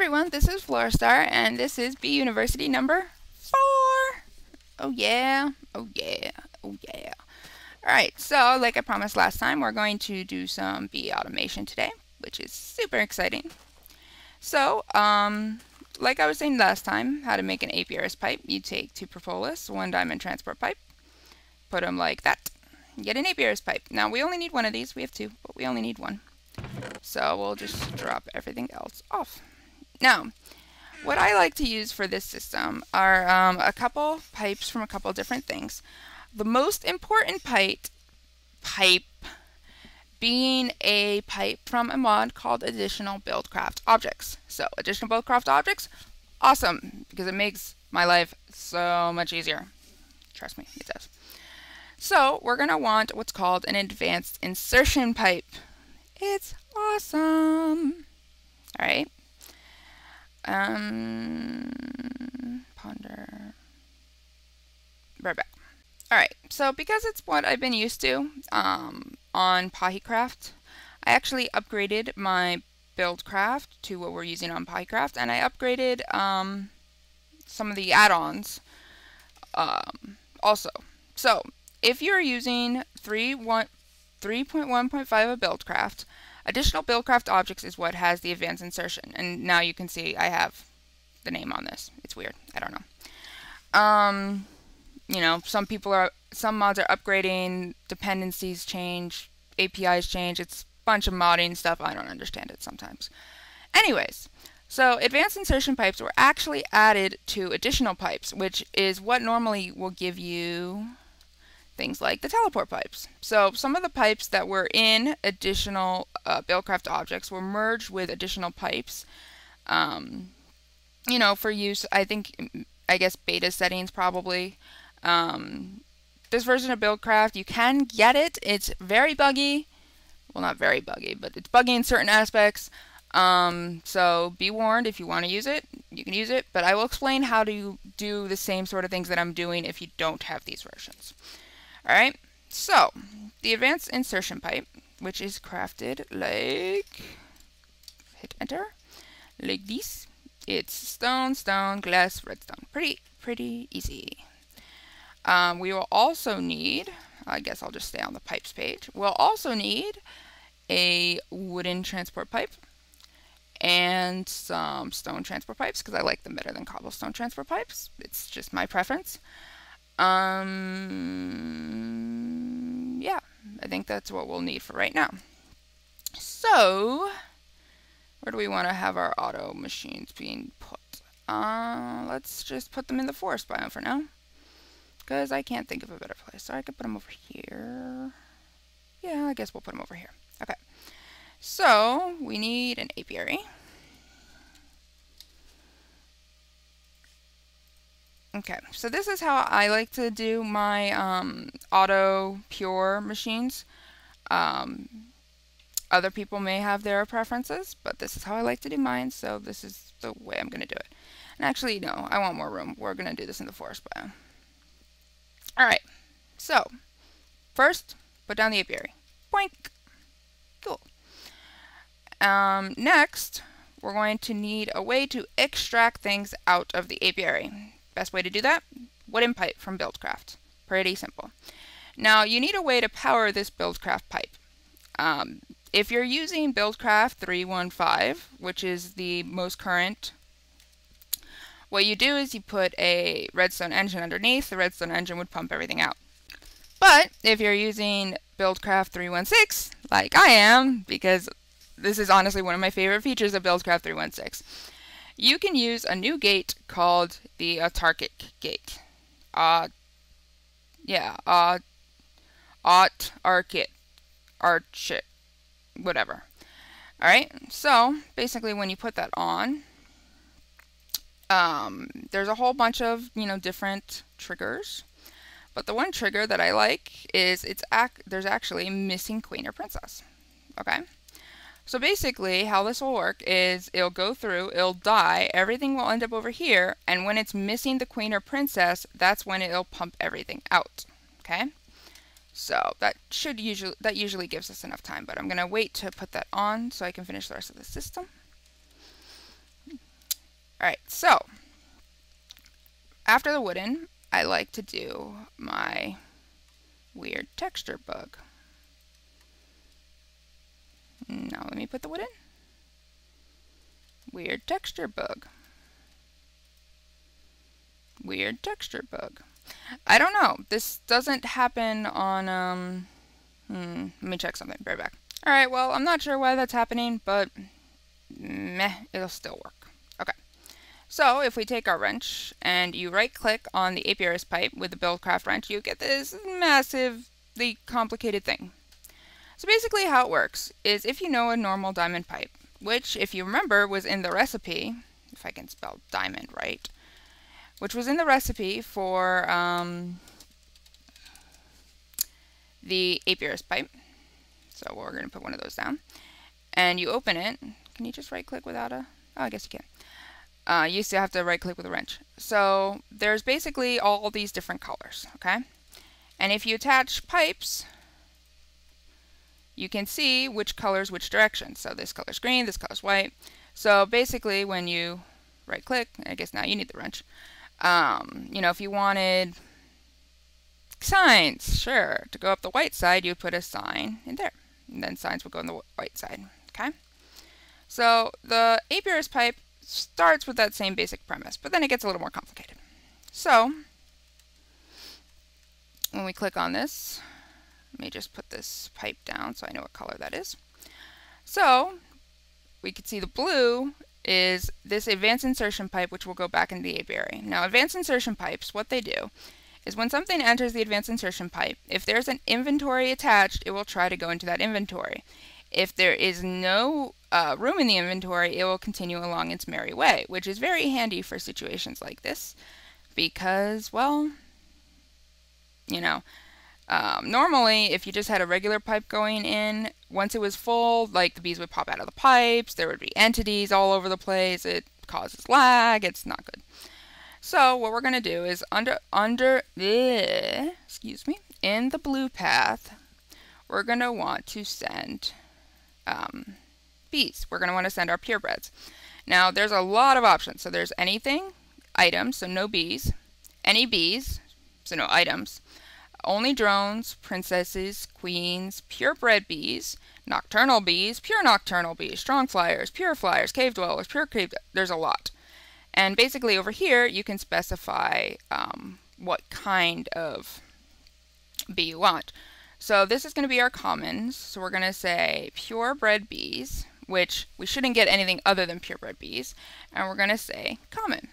everyone, this is Floristar, and this is Bee University number 4. Oh yeah, oh yeah, oh yeah. Alright, so like I promised last time, we're going to do some bee automation today, which is super exciting. So, like I was saying last time, how to make an apiarist pipe. You take 2 propolis, 1 diamond transport pipe, put them like that, get an apiarist pipe. Now we only need 1 of these, we have 2, but we only need 1. So we'll just drop everything else off. Now, what I like to use for this system are a couple pipes from a couple different things. The most important pipe being a pipe from a mod called Additional Buildcraft Objects. So, Additional Buildcraft Objects, awesome, because it makes my life so much easier. Trust me, it does. So, we're going to want what's called an Advanced Insertion Pipe. It's awesome. Alright. Ponder. Right back. Alright, so because it's what I've been used to on PahiCraft, I actually upgraded my Buildcraft to what we're using on PahiCraft, and I upgraded some of the add-ons also. So, if you're using 3.1.5 of Buildcraft, Additional Buildcraft Objects is what has the advanced insertion. And now you can see I have the name on this. It's weird. I don't know. You know, some mods are upgrading, dependencies change, APIs change. It's a bunch of modding stuff. I don't understand it sometimes. Anyways, so advanced insertion pipes were actually added to additional pipes, which is what normally will give you things like the teleport pipes. So some of the pipes that were in additional Buildcraft objects were merged with additional pipes, you know, for use, I guess beta settings probably. This version of Buildcraft, you can get it. It's very buggy. Well, not very buggy, but it's buggy in certain aspects. So be warned, if you want to use it, you can use it, but I will explain how to do the same sort of things that I'm doing if you don't have these versions. Alright, so the advanced insertion pipe, which is crafted like, hit enter, like this. It's stone, stone, glass, redstone. Pretty easy. We will also need, I guess I'll just stay on the pipes page. We'll also need a wooden transport pipe and some stone transport pipes, because I like them better than cobblestone transport pipes. It's just my preference. Yeah, I think that's what we'll need for right now. So, where do we want to have our auto machines being put? Let's just put them in the forest biome for now, because I can't think of a better place. So I could put them over here. Yeah, I guess we'll put them over here. Okay. So, we need an apiary. Okay, so this is how I like to do my auto pure machines. Other people may have their preferences, but this is how I like to do mine, so this is the way I'm going to do it. And actually, no, I want more room. We're going to do this in the forest biome. Alright, so first, put down the apiary. Boink! Cool. Next, we're going to need a way to extract things out of the apiary. Best way to do that? Wooden pipe from Buildcraft. Pretty simple. Now, you need a way to power this Buildcraft pipe. If you're using Buildcraft 3.1.5, which is the most current, what you do is you put a redstone engine underneath. The redstone engine would pump everything out. But if you're using Buildcraft 3.1.6, like I am, because this is honestly one of my favorite features of Buildcraft 3.1.6, you can use a new gate called the autarkic gate. Whatever. Alright, so basically when you put that on, there's a whole bunch of, different triggers. But the one trigger that I like is there's actually a missing queen or princess. Okay? So basically, how this will work is it'll go through, it'll die, everything will end up over here, and when it's missing the queen or princess, that's when it'll pump everything out. Okay? So that usually gives us enough time, but I'm going to wait to put that on so I can finish the rest of the system. Alright, so after the wooden, I like to do my weird texture bug. Now let me put the wood in. Weird texture bug. Weird texture bug. I don't know. This doesn't happen on, let me check something. Be right back. Alright, well, I'm not sure why that's happening, but meh, it'll still work. Okay. So, if we take our wrench, and you right-click on the apiarist pipe with the Buildcraft wrench, you get this massively complicated thing. So basically how it works is if you know a normal diamond pipe, which, if you remember, was in the recipe, if I can spell diamond right, which was in the recipe for the apiarist pipe. So we're going to put one of those down. And you open it. Can you just right-click without a... Oh, I guess you can. You still have to right-click with a wrench. So there's basically all these different colors, okay? And if you attach pipes, you can see which color's which direction. So this color's green, this color's white. So basically when you right-click, I guess now you need the wrench. You know, if you wanted signs, sure, to go up the white side, you'd put a sign in there. And then signs would go on the white side, okay? So the apiarist pipe starts with that same basic premise, but then it gets a little more complicated. So when we click on this, let me just put this pipe down so I know what color that is. So we can see the blue is this advanced insertion pipe, which will go back into the apiary. Now, advanced insertion pipes, what they do is when something enters the advanced insertion pipe, if there's an inventory attached, it will try to go into that inventory. If there is no room in the inventory, it will continue along its merry way, which is very handy for situations like this because, well, you know, normally if you just had a regular pipe going in, once it was full, like the bees would pop out of the pipes, there would be entities all over the place, it causes lag, it's not good. So what we're going to do is excuse me, in the blue path, we're going to want to send bees. We're going to want to send our purebreds. Now there's a lot of options. So there's anything, items, so no bees, any bees, so no items, only drones, princesses, queens, purebred bees, nocturnal bees, pure nocturnal bees, strong flyers, pure flyers, cave dwellers, pure cave, there's a lot. And basically over here you can specify what kind of bee you want. So this is going to be our commons. So we're going to say purebred bees, which we shouldn't get anything other than purebred bees. And we're going to say common.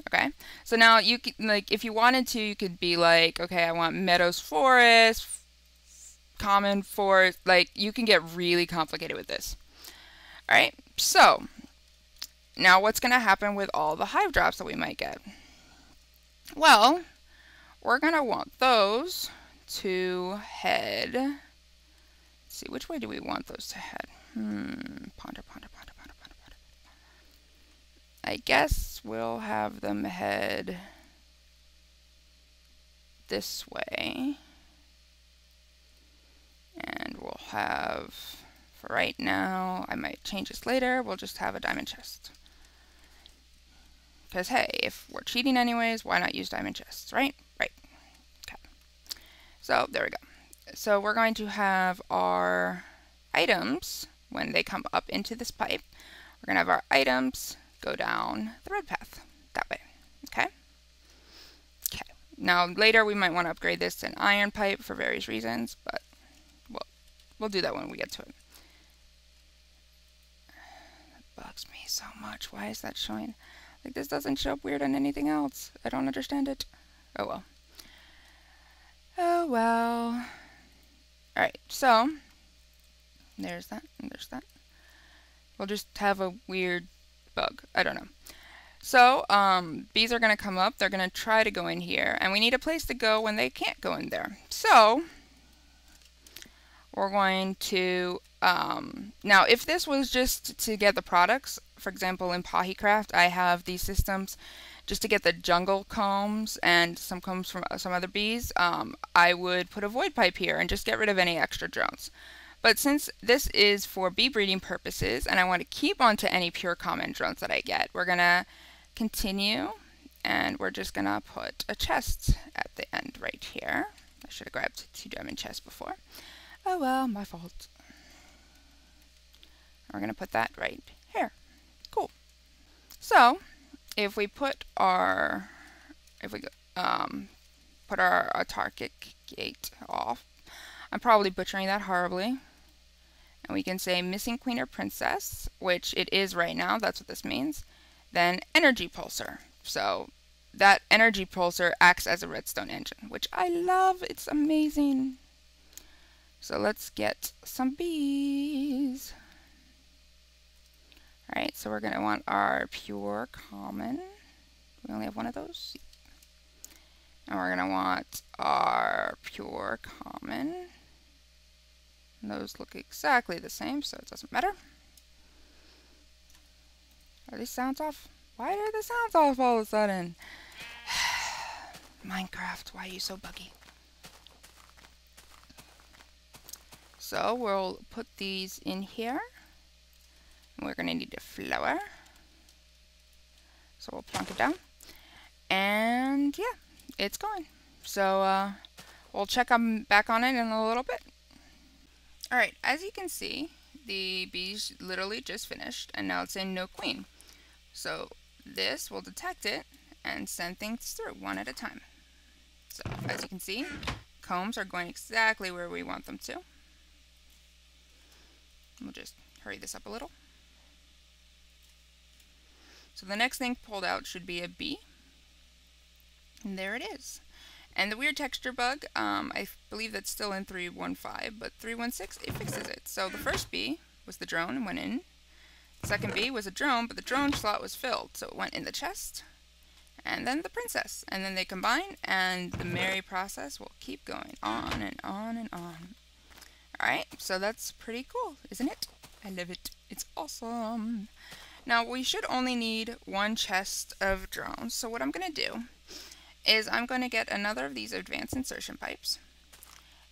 Okay. So now you can, like, if you wanted to, you could be like, okay, I want meadows, forest, common forest. Like, you can get really complicated with this. All right. So now what's going to happen with all the hive drops that we might get? Well, we're going to want those to head. Let's see, which way do we want those to head? Ponder. I guess we'll have them head this way. And we'll have, for right now, I might change this later, we'll just have a diamond chest. Because, hey, if we're cheating anyways, why not use diamond chests, right? Right. Okay. So, there we go. So, we're going to have our items, when they come up into this pipe, we're going to have our items go down the red path, that way. Okay? Okay. Now, later we might want to upgrade this to an iron pipe for various reasons, but we'll do that when we get to it. That bugs me so much. Why is that showing? Like, this doesn't show up weird on anything else. I don't understand it. Oh well. Oh well. Alright, so there's that, and there's that. We'll just have a weird bug. I don't know. So, bees are going to come up. They're going to try to go in here, and we need a place to go when they can't go in there. So, we're going to, now if this was just to get the products, for example in Pahicraft, I have these systems just to get the jungle combs and some combs from some other bees, I would put a void pipe here and just get rid of any extra drones. But since this is for bee breeding purposes and I want to keep onto any pure common drones that I get, we're going to continue, and we're just gonna put a chest at the end right here. I should have grabbed 2 diamond chests before. Oh well, my fault. We're gonna put that right here. Cool. So if we put our put our target gate off, I'm probably butchering that horribly. And we can say missing queen or princess, which it is right now, that's what this means. Then energy pulsar. So that energy pulsar acts as a redstone engine, which I love, it's amazing. So let's get some bees. Alright, so we're going to want our pure common. We only have one of those. And we're going to want our pure common. And those look exactly the same, so it doesn't matter. Are these sounds off? Why are the sounds off all of a sudden? Minecraft, why are you so buggy? So we'll put these in here. We're going to need a flower. So we'll plunk it down. And yeah, it's going. So we'll check back on it in a little bit. Alright, as you can see, the bees literally just finished, and now it's saying no queen. So this will detect it and send things through one at a time. So as you can see, combs are going exactly where we want them to. We'll just hurry this up a little. So the next thing pulled out should be a bee. And there it is. And the weird texture bug, I believe that's still in 3.15, but 3.16, it fixes it. So the first bee was the drone and went in. The second bee was a drone, but the drone slot was filled, so it went in the chest. And then the princess. And then they combine, and the merry process will keep going on and on and on. Alright, so that's pretty cool, isn't it? I love it. It's awesome. Now, we should only need 1 chest of drones, so what I'm going to do is I'm going to get another of these advanced insertion pipes,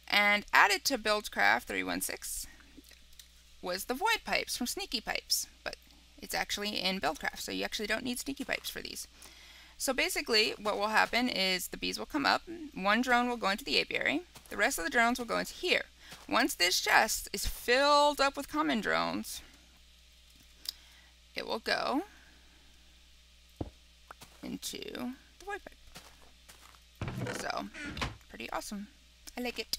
and added to Buildcraft 3.16 was the void pipes from Sneaky Pipes, but it's actually in Buildcraft, so you actually don't need Sneaky Pipes for these. So basically, what will happen is the bees will come up, 1 drone will go into the apiary, the rest of the drones will go into here. Once this chest is filled up with common drones, it will go into the void pipe. So, pretty awesome. I like it.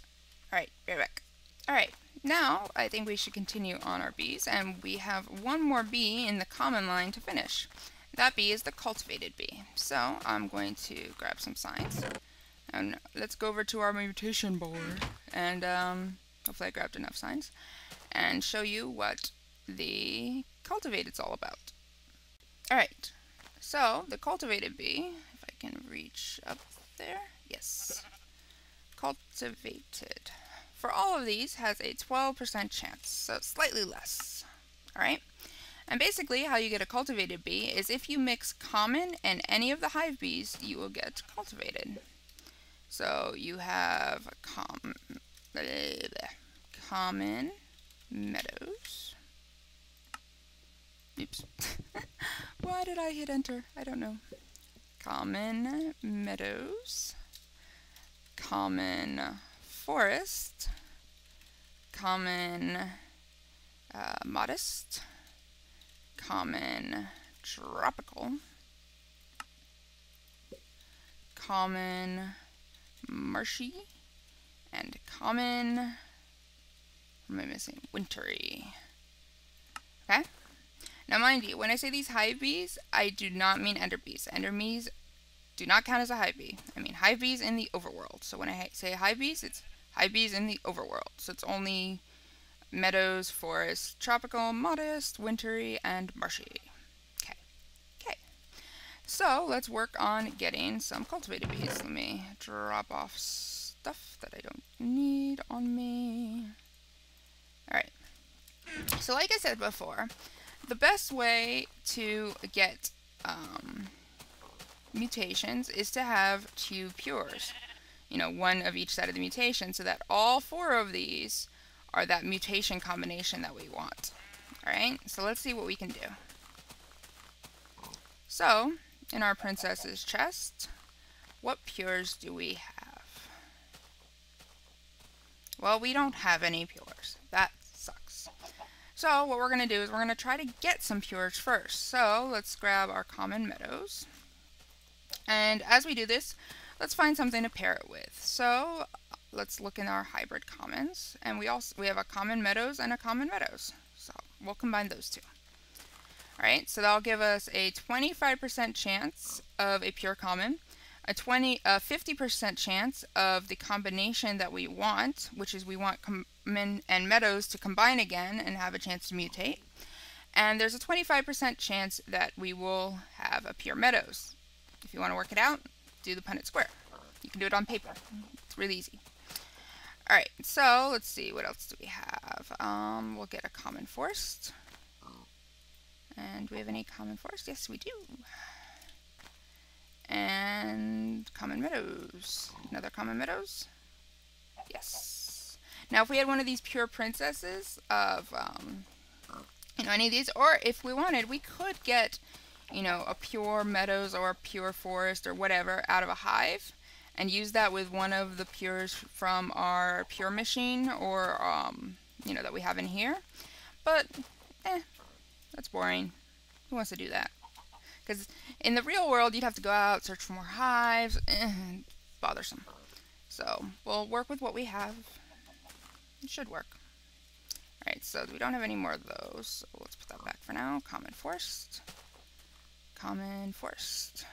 Alright, right back. Alright, now I think we should continue on our bees, and we have 1 more bee in the common line to finish. That bee is the cultivated bee. So, I'm going to grab some signs, and let's go over to our mutation board, and hopefully I grabbed enough signs, and show you what the cultivated's all about. Alright, so the cultivated bee, if I can reach up there, yes, cultivated, for all of these has a 12% chance, so slightly less. Alright, and basically how you get a cultivated bee is if you mix common and any of the hive bees, you will get cultivated. So you have common meadows. Oops. Why did I hit enter? I don't know. Common meadows, common forest, common modest, common tropical, common marshy, and common, what am I missing? Wintry. Okay? Now mind you, when I say these hive bees, I do not mean ender bees. Ender bees do not count as a hive bee. I mean hive bees in the overworld. So when I say hive bees, it's hive bees in the overworld. So it's only meadows, forest, tropical, modest, wintry, and marshy. Okay. Okay. So let's work on getting some cultivated bees. Let me drop off stuff that I don't need on me. Alright. So like I said before, the best way to get mutations is to have 2 pures. You know, 1 of each side of the mutation, so that all 4 of these are that mutation combination that we want. Alright, so let's see what we can do. So, in our princess's chest, what pures do we have? Well, we don't have any pures. That sucks. So what we're going to do is we're going to try to get some pures first. So let's grab our common meadows. And as we do this, let's find something to pair it with. So let's look in our hybrid commons. And we have a common meadows and a common meadows. So we'll combine those two. Alright, so that'll give us a 25% chance of a pure common, a 50% chance of the combination that we want, which is we want common and meadows to combine again and have a chance to mutate. And there's a 25% chance that we will have a pure meadows. If you want to work it out, do the Punnett square. You can do it on paper. It's really easy. Alright, so let's see, what else do we have? We'll get a common forest. And do we have any common forest? Yes, we do. And common meadows. Another common meadows. Yes. Now, if we had one of these pure princesses of, any of these, or if we wanted, we could get, a pure meadows or a pure forest or whatever out of a hive and use that with one of the pures from our pure machine or, that we have in here. But, that's boring. Who wants to do that? Because in the real world, you'd have to go out, search for more hives. Bothersome. So we'll work with what we have. It should work. Alright, so we don't have any more of those. So let's put that back for now. Common forest. Common forest.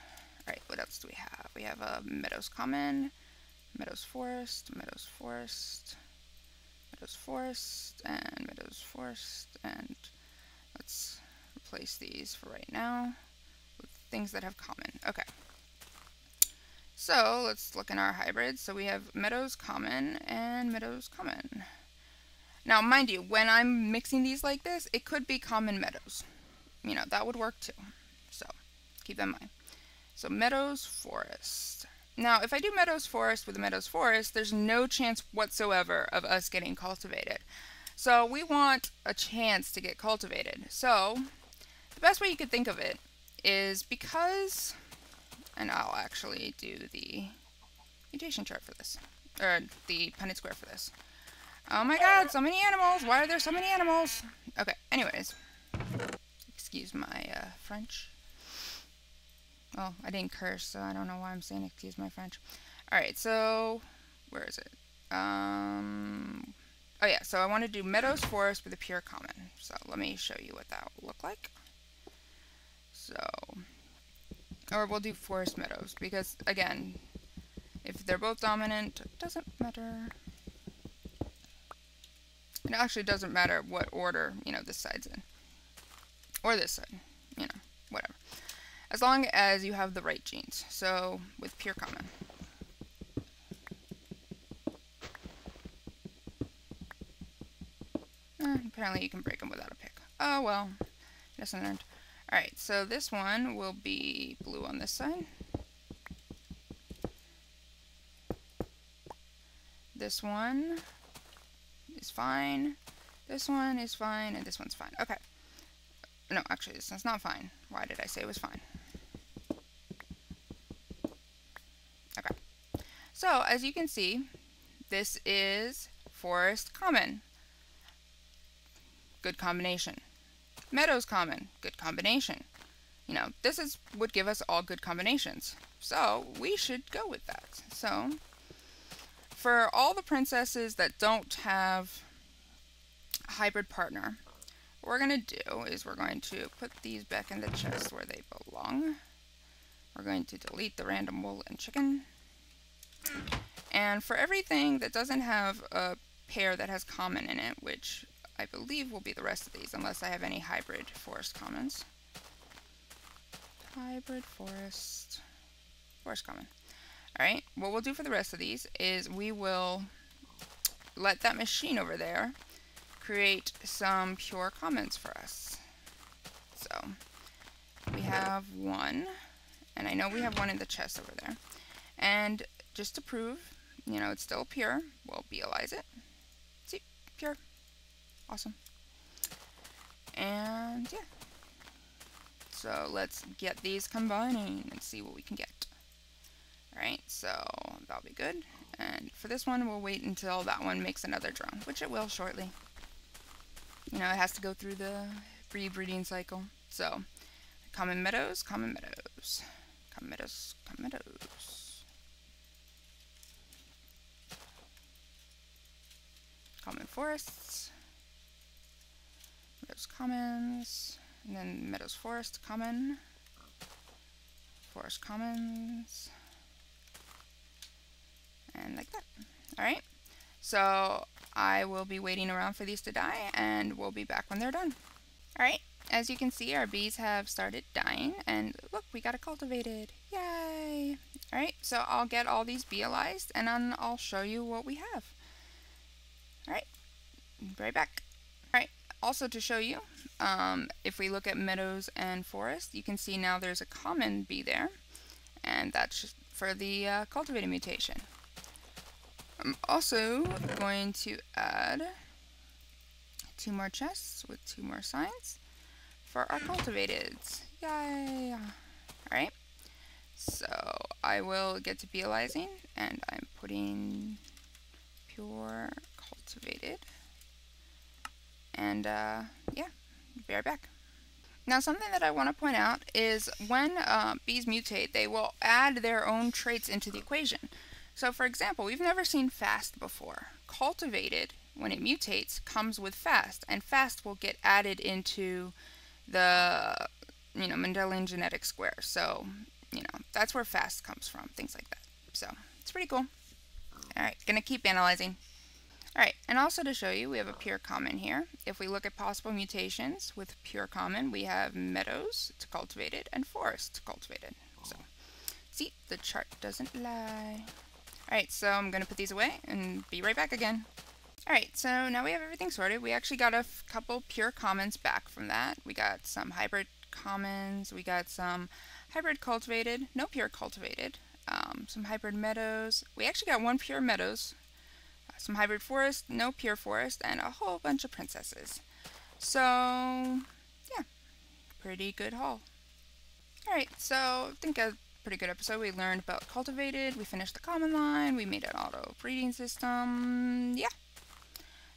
Alright, what else do we have? We have a meadows common, meadows forest, meadows forest, meadows forest, and meadows forest, and let's replace these for right now with things that have common. Okay. So let's look in our hybrids. So we have meadows common and meadows common. Now, mind you, when I'm mixing these like this, it could be common meadows. That would work too. So keep that in mind. So meadows forest. Now, if I do meadows forest with a meadows forest, there's no chance whatsoever of us getting cultivated. So we want a chance to get cultivated. So the best way you could think of it is because, and I'll actually do the mutation chart for this, or the Punnett square for this. Oh my god, so many animals! Why are there so many animals? Okay, anyways. Excuse my French. Oh, I didn't curse, so I don't know why I'm saying excuse my French. Alright, so where is it? Oh yeah, so I want to do meadows forest with a pure common. So let me show you what that will look like. So, or we'll do forest meadows, because again, if they're both dominant, it doesn't matter. It actually doesn't matter what order, this side's in. Or this side, whatever. As long as you have the right genes. So, with pure common. Apparently you can break them without a pick. Oh well, lesson learned. Alright, so this one will be blue on this side. This one is fine. This one is fine, and this one's fine. Okay. No, actually, this one's not fine. Why did I say it was fine? Okay. So, as you can see, this is forest common. Good combination. Meadows common. Good combination. This would give us all good combinations. So, we should go with that. So, for all the princesses that don't have a hybrid partner, what we're going to do is we're going to put these back in the chest where they belong. We're going to delete the random wool and chicken. And for everything that doesn't have a pair that has common in it, which I believe will be the rest of these, unless I have any hybrid forest commons. Hybrid forest common. Alright, what we'll do for the rest of these is we will let that machine over there create some pure commons for us. So, we have one, and I know we have one in the chest over there. And just to prove, it's still pure, we'll beelize it. See, pure. Awesome. And yeah. So let's get these combining and see what we can get. Alright, so that'll be good. And for this one, we'll wait until that one makes another drone, which it will shortly. You know, it has to go through the breeding cycle. So, common meadows, common meadows, common meadows, common meadows. Common forests, meadows commons, and then meadows forest common, forest commons, and like that. Alright, so I will be waiting around for these to die, and we'll be back when they're done. Alright, as you can see, our bees have started dying, and look, we got a cultivated. Yay! Alright, so I'll get all these beealized, and then I'll show you what we have. Alright, be right back. Alright, also to show you, if we look at meadows and forest, you can see now there's a common bee there, and that's just for the cultivated mutation. I'm also going to add 2 more chests with 2 more signs for our cultivateds. Yay! Alright, so I will get to beealizing, and I'm putting pure cultivated, and yeah, be right back. Now, something that I want to point out is when bees mutate, they will add their own traits into the equation. So, for example, we've never seen fast before. Cultivated, when it mutates, comes with fast, and fast will get added into the, Mendelian genetic square. So, that's where fast comes from, things like that. So, it's pretty cool. Alright, gonna keep analyzing. Alright, and also to show you, we have a pure common here. If we look at possible mutations with pure common, we have meadows to cultivated and forest to cultivated. So, see, the chart doesn't lie. Alright, so I'm going to put these away and be right back again. Alright, so now we have everything sorted. We actually got a couple pure commons back from that. We got some hybrid commons, we got some hybrid cultivated, no pure cultivated, some hybrid meadows. We actually got 1 pure meadows, some hybrid forest, no pure forest, and a whole bunch of princesses. So, yeah, pretty good haul. Alright, so I think a pretty good episode. We learned about cultivated, we finished the common line, we made an auto breeding system, yeah.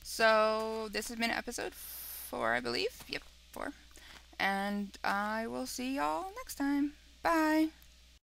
So this has been episode 4, I believe. Yep, 4. And I will see y'all next time. Bye.